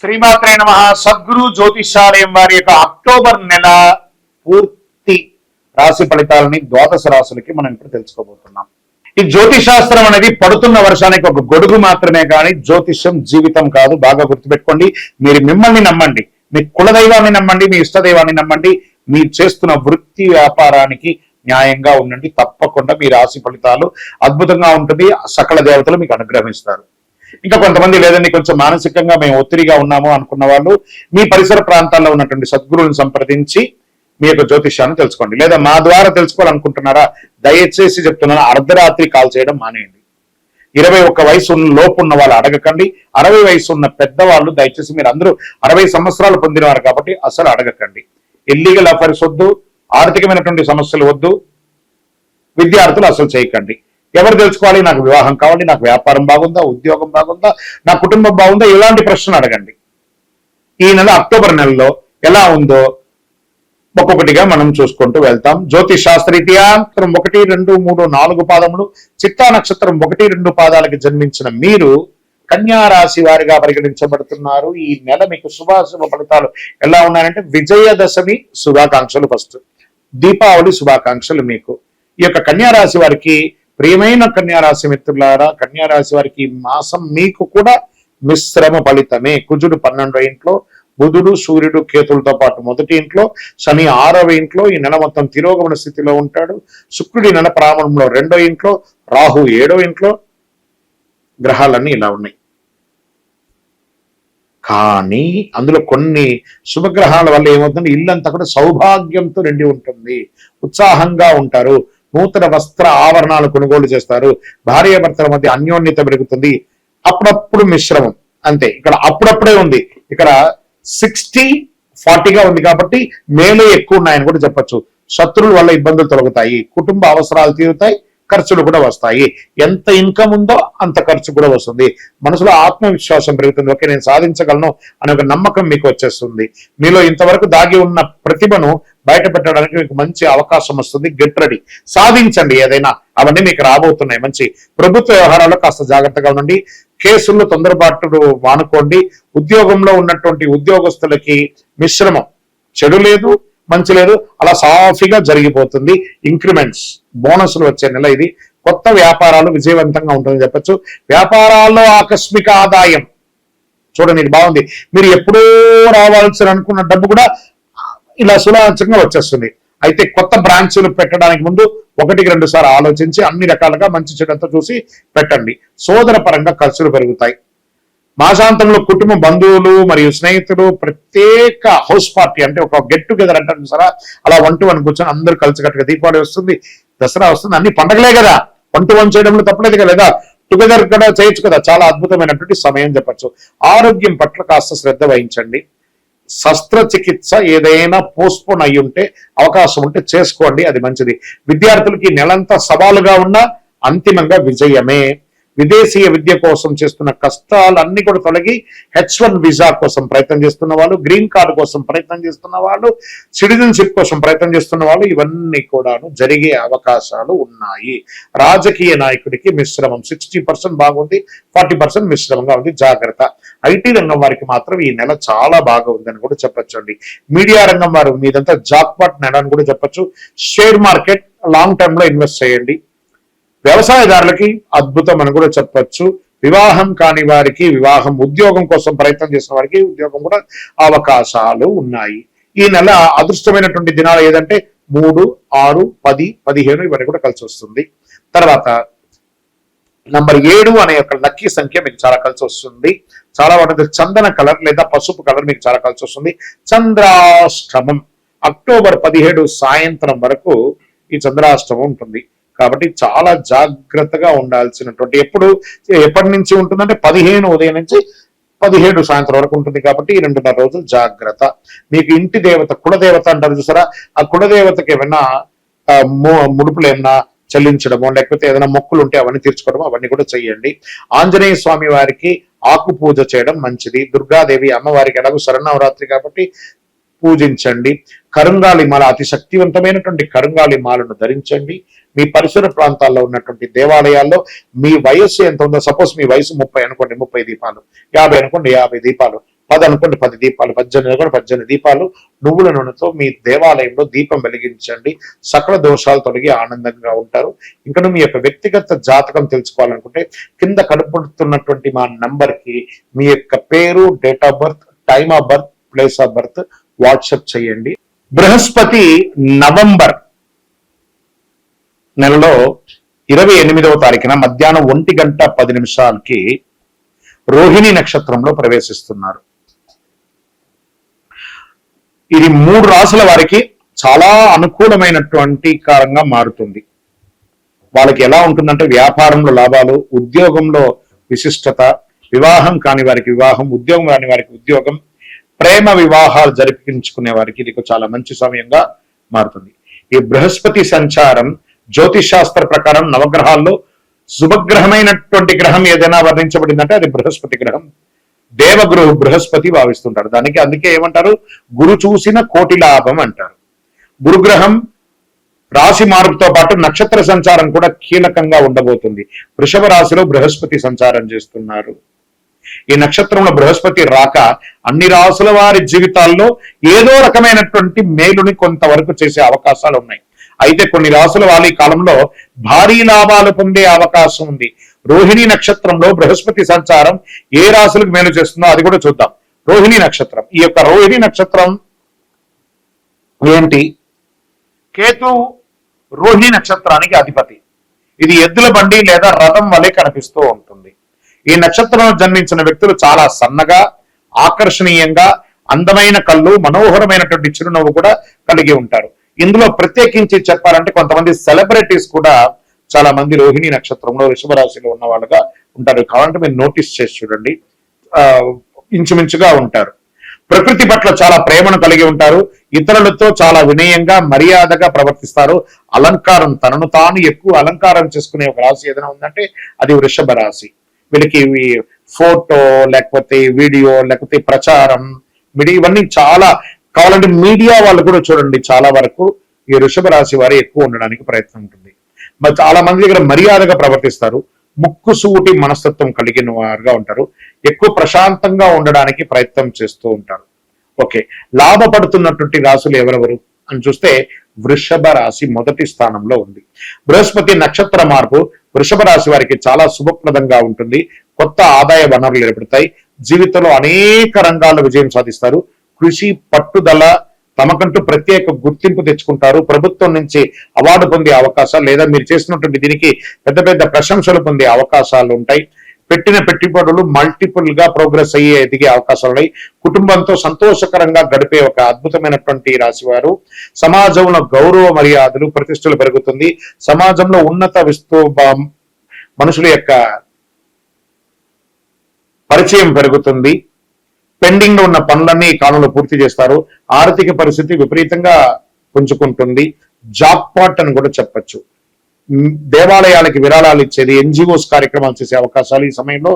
శ్రీమాత్రే నమః. సద్గురు జ్యోతిషాలయం వారి యొక్క అక్టోబర్ నెల పూర్తి రాశి ఫలితాలని ద్వాదశ రాశులకి మనం ఇప్పుడు తెలుసుకోబోతున్నాం. ఈ జ్యోతిషాస్త్రం అనేది పడుతున్న వర్షానికి ఒక గొడుగు మాత్రమే కానీ జ్యోతిష్యం జీవితం కాదు. బాగా గుర్తుపెట్టుకోండి. మీరు మిమ్మల్ని నమ్మండి, మీ కులదైవాన్ని నమ్మండి, మీ ఇష్టదైవాన్ని నమ్మండి. మీరు చేస్తున్న వృత్తి వ్యాపారానికి న్యాయంగా ఉండండి. తప్పకుండా మీ రాశి ఫలితాలు అద్భుతంగా ఉంటుంది. సకల దేవతలు మీకు అనుగ్రహిస్తారు. ఇంకా కొంతమంది లేదండి, కొంచెం మానసికంగా మేము ఒత్తిడిగా ఉన్నాము అనుకున్న వాళ్ళు మీ పరిసర ప్రాంతాల్లో ఉన్నటువంటి సద్గురువులను సంప్రదించి మీ యొక్క జ్యోతిష్యాన్ని తెలుసుకోండి. లేదా మా ద్వారా తెలుసుకోవాలనుకుంటున్నారా, దయచేసి చెప్తున్నాను, అర్ధరాత్రి కాల్ చేయడం మానేయండి. 21 వయసు లోపు ఉన్న వాళ్ళు అడగకండి. 60 వయసు ఉన్న పెద్దవాళ్ళు దయచేసి, మీరు అందరూ 60 సంవత్సరాలు పొందినవారు కాబట్టి అసలు అడగకండి. ఇల్లీగల్ అఫైర్స్ వద్దు, ఆర్థికమైనటువంటి సమస్యలు వద్దు, విద్యార్థులు అసలు చేయకండి. ఎవరు తెలుసుకోవాలి, నాకు వివాహం కావాలి, నాకు వ్యాపారం బాగుందా, ఉద్యోగం బాగుందా, నా కుటుంబం బాగుందా, ఇలాంటి ప్రశ్నలు అడగండి. ఈ నెల అక్టోబర్ నెలలో ఎలా ఉందో ఒక్కొక్కటిగా మనం చూసుకుంటూ వెళ్తాం. జ్యోతిష్ శాస్త్రరీత్యా 1, 2, 3, 4 పాదములు, చిత్తా నక్షత్రం 1, 2 పాదాలకి జన్మించిన మీరు కన్యా రాశి వారిగా పరిగణించబడుతున్నారు. ఈ నెల మీకు శుభాశుభ ఫలితాలు ఎలా ఉన్నాయంటే, విజయదశమి శుభాకాంక్షలు, ఫస్ట్ దీపావళి శుభాకాంక్షలు మీకు. ఈ యొక్క కన్యా రాశి వారికి, ప్రియమైన కన్యారాశి మిత్రులారా, కన్యారాశి వారికి మాసం మీకు కూడా మిశ్రమ ఫలితమే. కుజుడు 12వ ఇంట్లో, బుధుడు సూర్యుడు కేతులతో పాటు 1వ ఇంట్లో, శని 6వ ఇంట్లో, ఈ నెల మొత్తం తిరోగమన స్థితిలో ఉంటాడు. శుక్రుడి నెల ప్రారంభంలో 2వ ఇంట్లో, రాహు 7వ ఇంట్లో. గ్రహాలన్నీ ఇలా ఉన్నాయి. కానీ అందులో కొన్ని శుభగ్రహాల వల్ల ఏమవుతుంది, ఇల్లంతా కూడా సౌభాగ్యంతో నిండి ఉంటుంది. ఉత్సాహంగా ఉంటారు. నూతన వస్త్ర ఆభరణాలు కొనుగోలు చేస్తారు. భార్యాభర్తల మధ్య అన్యోన్యత పెరుగుతుంది. అప్పుడప్పుడు మిశ్రమం, అంతే. ఇక్కడ అప్పుడప్పుడే ఉంది. ఇక్కడ 60-40గా ఉంది కాబట్టి మేలు ఎక్కువ ఉన్నాయని కూడా చెప్పచ్చు. శత్రువుల వల్ల ఇబ్బందులు తొలగుతాయి. కుటుంబ అవసరాలు తీరుతాయి. ఖర్చులు కూడా వస్తాయి. ఎంత ఇన్కమ్ ఉందో అంత ఖర్చు కూడా వస్తుంది. మనసులో ఆత్మవిశ్వాసం పెరుగుతుంది. ఓకే, నేను సాధించగలను అనే ఒక నమ్మకం మీకు వచ్చేస్తుంది. మీలో ఇంతవరకు దాగి ఉన్న ప్రతిభను బయట పెట్టడానికి మీకు మంచి అవకాశం వస్తుంది. గెట్ రెడీ, సాధించండి ఏదైనా. అవన్నీ మీకు రాబోతున్నాయి. మంచి ప్రభుత్వ వ్యవహారాల్లో కాస్త జాగ్రత్తగా ఉండండి. కేసుల్లో తొందరపాటు మానుకోండి. ఉద్యోగంలో ఉన్నటువంటి ఉద్యోగస్తులకి మిశ్రమం, చెడు లేదు మంచి లేదు, అలా సాఫీగా జరిగిపోతుంది. ఇంక్రిమెంట్స్, బోనస్లు వచ్చే నెల ఇది. కొత్త వ్యాపారాలు విజయవంతంగా ఉంటుందని చెప్పచ్చు. వ్యాపారాల్లో ఆకస్మిక ఆదాయం చూడండి, ఇది బాగుంది. మీరు ఎప్పుడూ రావాల్సి అనుకున్న డబ్బు కూడా ఇలా సులభంగా వచ్చేస్తుంది. అయితే కొత్త బ్రాంచ్లు పెట్టడానికి ముందు 1-2 సార్లు ఆలోచించి అన్ని రకాలుగా మంచి చెడంతా చూసి పెట్టండి. సోదర పరంగా ఖర్చులు పెరుగుతాయి. మాసాంతంలో కుటుంబ బంధువులు మరియు స్నేహితులు ప్రత్యేక హౌస్ పార్టీ, అంటే ఒక గెట్ టుగెదర్ అంటారు సరే, అలా 1-1 కూర్చొని అందరూ కలిసికట్టుగా. దీపావళి వస్తుంది, దసరా వస్తుంది, అన్ని పండగలే కదా. 1-1 చేయడంలో తప్పలేదు కదా, టుగెదర్ కూడా చేయొచ్చు కదా. చాలా అద్భుతమైనటువంటి సమయం చెప్పచ్చు. ఆరోగ్యం పట్ల కాస్త శ్రద్ధ వహించండి. శస్త్రచికిత్స ఏదైనా పోస్ట్పోన్ అయ్యి ఉంటే, అవకాశం ఉంటే చేసుకోండి, అది మంచిది. విద్యార్థులకి నెలంతా సవాలుగా ఉన్నా అంతిమంగా విజయమే. విదేశీయ విద్య కోసం చేస్తున్న కష్టాలన్నీ కూడా తొలగి H1 వీసా కోసం ప్రయత్నం చేస్తున్న వాళ్ళు, గ్రీన్ కార్డు కోసం ప్రయత్నం చేస్తున్న వాళ్ళు, సిటిజన్షిప్ కోసం ప్రయత్నం చేస్తున్న వాళ్ళు, ఇవన్నీ కూడాను జరిగే అవకాశాలు ఉన్నాయి. రాజకీయ నాయకుడికి మిశ్రమం, 60% బాగుంది, 40% మిశ్రమంగా ఉంది. జాగ్రత్త. ఐటీ రంగం వారికి మాత్రం ఈ నెల చాలా బాగా ఉందని కూడా చెప్పచ్చు అండి. మీడియా రంగం వారు మీదంతా జాక్పాట్ నెల అని కూడా చెప్పచ్చు. షేర్ మార్కెట్ లాంగ్ టర్మ్ లో ఇన్వెస్ట్ చేయండి. వ్యవసాయదారులకి అద్భుతం అని కూడా చెప్పచ్చు. వివాహం కాని వారికి వివాహం, ఉద్యోగం కోసం ప్రయత్నం చేసిన వారికి ఉద్యోగం కూడా అవకాశాలు ఉన్నాయి. ఈ నెల అదృష్టమైనటువంటి దినాలు ఏదంటే 3, 6, 10, 15 ఇవన్నీ కూడా కలిసి వస్తుంది. తర్వాత నంబర్ 7 అనే ఒక లక్కీ సంఖ్య మీకు చాలా కలిసి వస్తుంది. చాలా వాటి చందన కలర్ లేదా పసుపు కలర్ మీకు చాలా కలిసి వస్తుంది. చంద్రాష్టమం అక్టోబర్ 17 సాయంత్రం వరకు ఈ చంద్రాష్టమం ఉంటుంది. కాబట్టి చాలా జాగ్రత్తగా ఉండాల్సినటువంటి, ఎప్పటి నుంచి ఉంటుందంటే 15 ఉదయం నుంచి 17 సాయంత్రం వరకు ఉంటుంది. కాబట్టి ఈ 2.5 రోజులు జాగ్రత్త. మీకు ఇంటి దేవత, కులదేవత అంటారు చూసారా, ఆ కులదేవతకి ఏమైనా ముడుపులు ఏమన్నా చెల్లించడమో, లేకపోతే ఏదైనా మొక్కులు ఉంటే అవన్నీ తీర్చుకోవడమో అవన్నీ కూడా చెయ్యండి. ఆంజనేయ స్వామి వారికి ఆకు పూజ చేయడం మంచిది. దుర్గాదేవి అమ్మవారికి ఎలాగో శరన్నవరాత్రి కాబట్టి పూజించండి. కరుంగాలి మాల, అతి శక్తివంతమైనటువంటి కరుంగాలి మాలను ధరించండి. మీ పరిసర ప్రాంతాల్లో ఉన్నటువంటి దేవాలయాల్లో మీ వయస్సు ఎంత ఉందో, సపోజ్ మీ వయసు 30 అనుకోండి, 30 దీపాలు, 50 అనుకోండి, 50 దీపాలు, 10 అనుకోండి, 10 దీపాలు, 18 అనుకోండి, 18 దీపాలు నువ్వుల నూనెతో మీ దేవాలయంలో దీపం వెలిగించండి. సకల దోషాలు తొలగి ఆనందంగా ఉంటారు. ఇంకా మీ యొక్క వ్యక్తిగత జాతకం తెలుసుకోవాలనుకుంటే కింద కనపడుతున్నటువంటి మా నంబర్కి మీ యొక్క పేరు, date of birth, time of birth, place of birth WhatsApp చేయండి. బృహస్పతి నవంబర్ నెలలో 28వ తారీఖున మధ్యాహ్నం 1:10 రోహిణి నక్షత్రంలో ప్రవేశిస్తున్నారు. ఇది 3 రాసుల వారికి చాలా అనుకూలమైనటువంటి కారంగా మారుతుంది. వాళ్ళకి ఎలా ఉంటుందంటే వ్యాపారంలో లాభాలు, ఉద్యోగంలో విశిష్టత, వివాహం కాని వారికి వివాహం, ఉద్యోగం కాని వారికి ఉద్యోగం, ప్రేమ వివాహాలు జరిపించుకునే వారికి ఇది చాలా మంచి సమయంగా మారుతుంది. ఈ బృహస్పతి సంచారం జ్యోతిష్ శాస్త్ర ప్రకారం నవగ్రహాల్లో శుభగ్రహమైనటువంటి గ్రహం ఏదైనా వర్ణించబడిందంటే అది బృహస్పతి గ్రహం. దేవగురు బృహస్పతి భావిస్తుంటారు. అందుకే ఏమంటారు, గురు చూసిన కోటి లాభం అంటారు. గురుగ్రహం రాశి మార్పుతో పాటు నక్షత్ర సంచారం కూడా కీలకంగా ఉండబోతుంది. వృషభ రాశిలో బృహస్పతి సంచారం చేస్తున్నారు. ఈ నక్షత్రంలో బృహస్పతి రాక అన్ని రాసుల వారి జీవితాల్లో ఏదో రకమైనటువంటి మేలుని కొంతవరకు చేసే అవకాశాలు ఉన్నాయి. అయితే కొన్ని రాసుల వాళ్ళ ఈ కాలంలో భారీ లాభాలు పొందే అవకాశం ఉంది. రోహిణి నక్షత్రంలో బృహస్పతి సంచారం ఏ రాశులకు మేలు చేస్తుందో అది కూడా చూద్దాం. రోహిణి నక్షత్రం, ఈ యొక్క రోహిణి నక్షత్రం ఏంటి? కేతు రోహిణి నక్షత్రానికి అధిపతి. ఇది ఎద్దుల బండి లేదా రథం వలె కనిపిస్తూ ఉంటుంది. ఈ నక్షత్రంలో జన్మించిన వ్యక్తులు చాలా సన్నగా, ఆకర్షణీయంగా, అందమైన కళ్ళు, మనోహరమైనటువంటి చిరునవ్వు కూడా కలిగి ఉంటారు. ఇందులో ప్రత్యేకించి చెప్పాలంటే కొంతమంది సెలబ్రిటీస్ కూడా చాలా మంది రోహిణి నక్షత్రంలో వృషభ రాశిలో ఉన్న వాళ్ళుగా ఉంటారు. కావాలంటే మీరు నోటీస్ చేసి చూడండి, ఇంచుమించుగా ఉంటారు. ప్రకృతి పట్ల చాలా ప్రేమను కలిగి ఉంటారు. ఇతరులతో చాలా వినయంగా, మర్యాదగా ప్రవర్తిస్తారు. అలంకారం, తనను తాను ఎక్కువ అలంకారం చేసుకునే ఒక రాశి ఏదైనా ఉందంటే అది వృషభ రాశి. వీళ్ళకి ఫోటో, లేకపోతే వీడియో, లేకపోతే ప్రచారం, ఇవన్నీ చాలా కావాలంటే మీడియా వాళ్ళు కూడా చూడండి, చాలా వరకు ఈ వృషభ రాశి వారు ఎక్కువ ఉండడానికి ప్రయత్నం ఉంటుంది. మరి చాలా మంది దగ్గర మర్యాదగా ప్రవర్తిస్తారు. ముక్కుసూటి మనస్తత్వం కలిగిన వారుగా ఉంటారు. ఎక్కువ ప్రశాంతంగా ఉండడానికి ప్రయత్నం చేస్తూ ఉంటారు. ఓకే, లాభపడుతున్నటువంటి రాశులు ఎవరెవరు అని చూస్తే వృషభ రాశి మొదటి స్థానంలో ఉంది. బృహస్పతి నక్షత్ర మార్పు వృషభ రాశి వారికి చాలా శుభప్రదంగా ఉంటుంది. కొత్త ఆదాయ వనరులు ఏర్పడతాయి. జీవితంలో అనేక రంగాల్లో విజయం సాధిస్తారు. కృషి, పట్టుదల, తమకంటూ ప్రత్యేక గుర్తింపు తెచ్చుకుంటారు. ప్రభుత్వం నుంచి అవార్డు పొందే అవకాశాలు లేదా మీరు చేసినటువంటి దీనికి పెద్ద పెద్ద ప్రశంసలు పొందే అవకాశాలు ఉంటాయి. పెట్టిన పెట్టుబడులు మల్టిపుల్ గా ప్రోగ్రెస్ అయ్యే ఎదిగే అవకాశాలు ఉన్నాయి. కుటుంబంతో సంతోషకరంగా గడిపే ఒక అద్భుతమైనటువంటి రాశి వారు. సమాజంలో గౌరవ మర్యాదలు, ప్రతిష్టలు పెరుగుతుంది. సమాజంలో ఉన్నత మనుషుల యొక్క పరిచయం పెరుగుతుంది. పెండింగ్ లో ఉన్న పనులన్నీ ఈ కాలంలో పూర్తి చేస్తారు. ఆర్థిక పరిస్థితి విపరీతంగా పుంజుకుంటుంది. జాబ్ పాట్ అని కూడా చెప్పచ్చు. దేవాలయాలకి విరాళాలు ఇచ్చేది, ఎన్జిఓస్ కార్యక్రమాలు చేసే అవకాశాలు ఈ సమయంలో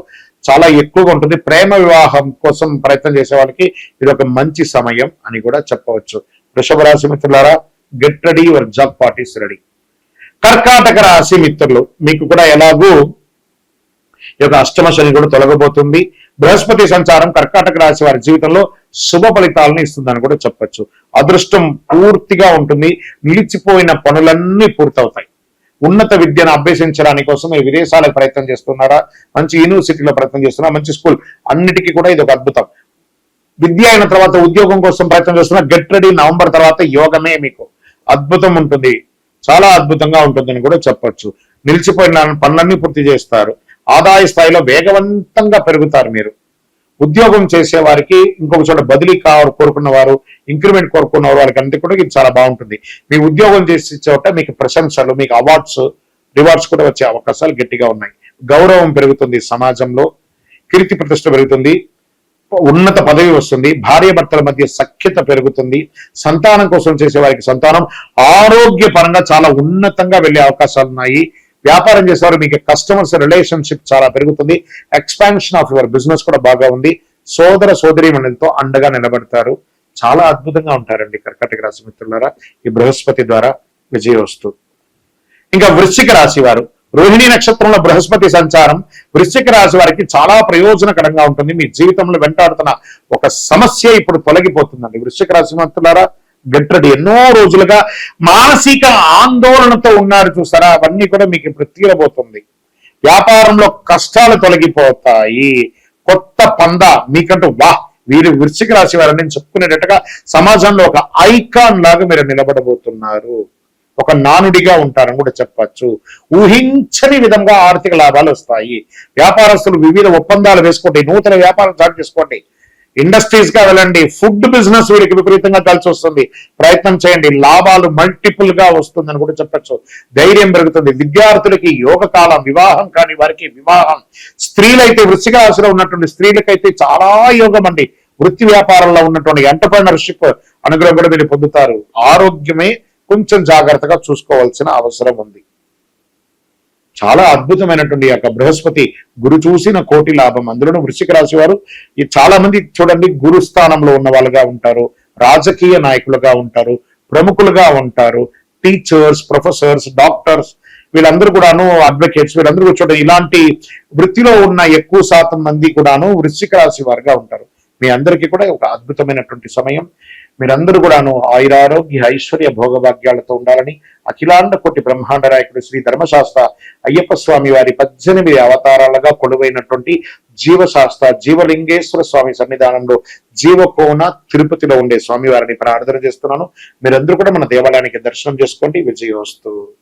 చాలా ఎక్కువగా ఉంటుంది. ప్రేమ వివాహం కోసం ప్రయత్నం చేసే వాళ్ళకి ఇది ఒక మంచి సమయం అని కూడా చెప్పవచ్చు. వృషభ రాశి మిత్రులారా, get ready, your job part is ready. కర్కాటక రాశి మిత్రులు, మీకు కూడా ఎలాగూ ఈ యొక్క అష్టమ శని కూడా తొలగబోతుంది. బృహస్పతి సంచారం కర్కాటక రాశి వారి జీవితంలో శుభ ఫలితాలను ఇస్తుందని కూడా చెప్పచ్చు. అదృష్టం పూర్తిగా ఉంటుంది. నిలిచిపోయిన పనులన్నీ పూర్తవుతాయి. ఉన్నత విద్యను అభ్యసించడానికి కోసం మీరు విదేశాలకు ప్రయత్నం చేస్తున్నారా, మంచి యూనివర్సిటీలో ప్రయత్నం చేస్తున్నారా, మంచి స్కూల్, అన్నిటికీ కూడా ఇది ఒక అద్భుతం. విద్య అయిన తర్వాత ఉద్యోగం కోసం ప్రయత్నం చేస్తున్నా, గెట్ రెడీ. నవంబర్ తర్వాత యోగమే మీకు అద్భుతం ఉంటుంది, చాలా అద్భుతంగా ఉంటుందని కూడా చెప్పచ్చు. నిలిచిపోయిన పనులన్నీ పూర్తి చేస్తారు. ఆదాయ స్థాయిలో వేగవంతంగా పెరుగుతారు. మీరు ఉద్యోగం చేసే వారికి, ఇంకొక చోట బదిలీ కోరుకున్న వారు, ఇంక్రిమెంట్ కోరుకున్న వారికి అంతా కూడా ఇది చాలా బాగుంటుంది. మీ ఉద్యోగం చేసే చోట మీకు ప్రశంసలు, మీకు అవార్డ్స్, రివార్డ్స్ కూడా వచ్చే అవకాశాలు గట్టిగా ఉన్నాయి. గౌరవం పెరుగుతుంది, సమాజంలో కీర్తి ప్రతిష్ట పెరుగుతుంది, ఉన్నత పదవి వస్తుంది, భార్యాభర్తల మధ్య సఖ్యత పెరుగుతుంది. సంతానం కోసం చేసే వారికి సంతానం ఆరోగ్యపరంగా చాలా ఉన్నతంగా వెళ్లే అవకాశాలు ఉన్నాయి. వ్యాపారం చేసేవారు మీకు కస్టమర్స్ రిలేషన్షిప్ చాలా పెరుగుతుంది. ఎక్స్పాన్షన్ ఆఫ్ యువర్ బిజినెస్ కూడా బాగా ఉంది. సోదర సోదరీమణులతో అండగా నిలబడతారు. చాలా అద్భుతంగా ఉంటారండి కర్కాటక రాశి మిత్రులారా, ఈ బృహస్పతి ద్వారా విజయోస్తు. ఇంకా వృశ్చిక రాశి వారు, రోహిణి నక్షత్రంలో బృహస్పతి సంచారం వృశ్చిక రాశి వారికి చాలా ప్రయోజనకరంగా ఉంటుంది. మీ జీవితంలో వెంటాడుతున్న ఒక సమస్య ఇప్పుడు తొలగిపోతుందండి. వృశ్చిక రాశి మంత్రులారా గెట్ రెడీ. ఎన్నో రోజులుగా మానసిక ఆందోళనతో ఉన్నారు చూసారా, అవన్నీ కూడా మీకు ఇప్పుడు తీరబోతుంది. వ్యాపారంలో కష్టాలు తొలగిపోతాయి. కొత్త పంద మీకంటూ వీరు వృశ్చిక రాశి వారని నేను చెప్పుకునేటట్టుగా సమాజంలో ఒక ఐకాన్ లాగా మీరు నిలబడబోతున్నారు. ఒక నానుడిగా ఉంటారని కూడా చెప్పచ్చు. ఊహించని విధంగా ఆర్థిక లాభాలు వస్తాయి. వ్యాపారస్తులు వివిధ ఒప్పందాలు వేసుకోండి, నూతన వ్యాపారం స్టార్ట్ చేసుకోండి, ఇండస్ట్రీస్ గా వెళ్ళండి. ఫుడ్ బిజినెస్ వీరికి విపరీతంగా కలిసి వస్తుంది, ప్రయత్నం చేయండి. లాభాలు మల్టిపుల్ గా వస్తుందని కూడా చెప్పచ్చు. ధైర్యం పెరుగుతుంది. విద్యార్థులకి యోగ కాలం, వివాహం కాని వారికి వివాహం. స్త్రీలైతే వృశ్చిక రాశిలో ఉన్నటువంటి స్త్రీలకైతే చాలా యోగం అండి. వృత్తి వ్యాపారంలో ఉన్నటువంటి ఎంటర్‌ప్రెన్యూర్‌షిప్ అనుగ్రహం కూడా మీరు పొందుతారు. ఆరోగ్యమే కొంచెం జాగ్రత్తగా చూసుకోవాల్సిన అవసరం ఉంది. చాలా అద్భుతమైనటువంటి యొక్క బృహస్పతి గురు చూసిన కోటి లాభం. అందులోనూ వృశ్చిక రాశి వారు చాలా మంది చూడండి గురు స్థానంలో ఉన్న వాళ్ళుగా ఉంటారు, రాజకీయ నాయకులుగా ఉంటారు, ప్రముఖులుగా ఉంటారు, టీచర్స్, ప్రొఫెసర్స్, డాక్టర్స్, వీళ్ళందరూ కూడాను అడ్వకేట్స్, వీళ్ళందరూ చూడండి ఇలాంటి వృత్తిలో ఉన్న ఎక్కువ శాతం మంది కూడాను వృశ్చిక రాశి వారుగా ఉంటారు. మీ అందరికీ కూడా ఒక అద్భుతమైనటువంటి సమయం. మీరందరూ కూడాను ఆయురారోగ్య ఐశ్వర్య భోగభాగ్యాలతో ఉండాలని అఖిలాండ కోటి బ్రహ్మాండ నాయకుడు శ్రీ ధర్మశాస్త్ర అయ్యప్ప స్వామి వారి 18 అవతారాలుగా కొలువైనటువంటి జీవశాస్త్ర జీవలింగేశ్వర స్వామి సన్నిధానంలో జీవకోన తిరుపతిలో ఉండే స్వామి వారిని ప్రార్థన చేస్తున్నాను. మీరందరూ కూడా మన దేవాలయానికి దర్శనం చేసుకోండి. విజయోస్తు.